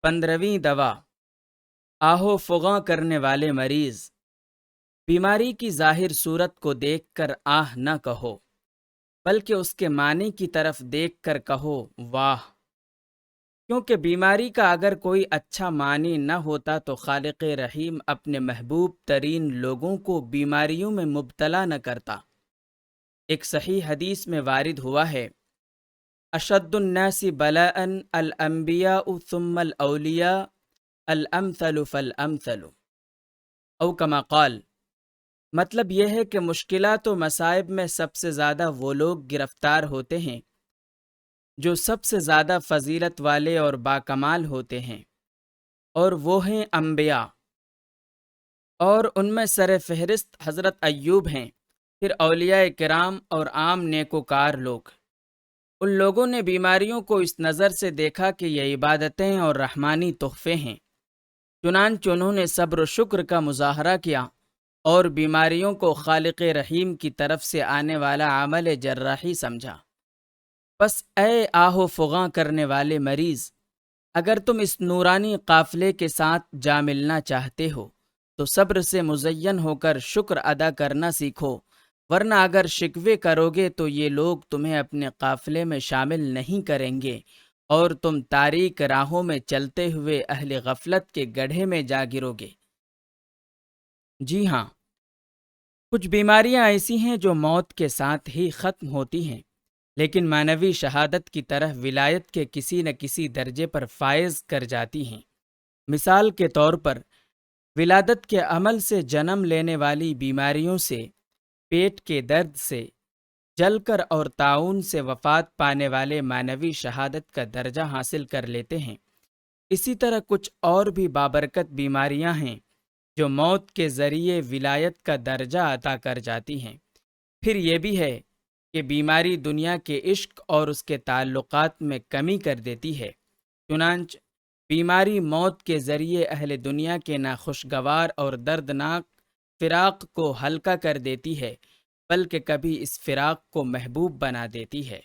15ویں دوا آہو فغاں کرنے والے مریض۔ بیماری کی ظاہر صورت کو دیکھ کر آہ نہ کہو، بلکہ اس کے معنی کی طرف دیکھ کر کہو واہ۔ کیونکہ بیماری کا اگر کوئی اچھا معنی نہ ہوتا تو خالق رحیم اپنے محبوب ترین لوگوں کو بیماریوں میں مبتلا نہ کرتا۔ ایک صحیح حدیث میں وارد ہوا ہے، اشد الناس بلاء الانبیاء ثم الاولیاء الامثل فالامثل، او کما قال۔ مطلب یہ ہے کہ مشکلات و مصائب میں سب سے زیادہ وہ لوگ گرفتار ہوتے ہیں جو سب سے زیادہ فضیلت والے اور باکمال ہوتے ہیں، اور وہ ہیں انبیاء، اور ان میں سر فہرست حضرت ایوب ہیں، پھر اولیاء کرام اور عام نیکوکار لوگ۔ ان لوگوں نے بیماریوں کو اس نظر سے دیکھا کہ یہ عبادتیں اور رحمانی تحفے ہیں، چنانچہ انہوں نے صبر و شکر کا مظاہرہ کیا اور بیماریوں کو خالق رحیم کی طرف سے آنے والا عمل جراحی سمجھا۔ بس اے آہو فغاں کرنے والے مریض، اگر تم اس نورانی قافلے کے ساتھ جا ملنا چاہتے ہو تو صبر سے مزین ہو کر شکر ادا کرنا سیکھو، ورنہ اگر شکوے کرو گے تو یہ لوگ تمہیں اپنے قافلے میں شامل نہیں کریں گے اور تم تاریک راہوں میں چلتے ہوئے اہل غفلت کے گڑھے میں جا گرو گے۔ جی ہاں، کچھ بیماریاں ایسی ہیں جو موت کے ساتھ ہی ختم ہوتی ہیں، لیکن معنوی شہادت کی طرح ولایت کے کسی نہ کسی درجے پر فائز کر جاتی ہیں۔ مثال کے طور پر ولادت کے عمل سے جنم لینے والی بیماریوں سے، پیٹ کے درد سے، جل کر اور طاعون سے وفات پانے والے معنوی شہادت کا درجہ حاصل کر لیتے ہیں۔ اسی طرح کچھ اور بھی بابرکت بیماریاں ہیں جو موت کے ذریعے ولایت کا درجہ عطا کر جاتی ہیں۔ پھر یہ بھی ہے کہ بیماری دنیا کے عشق اور اس کے تعلقات میں کمی کر دیتی ہے، چنانچہ بیماری موت کے ذریعے اہل دنیا کے ناخوشگوار اور دردناک فراق کو ہلکا کر دیتی ہے، بلکہ کبھی اس فراق کو محبوب بنا دیتی ہے۔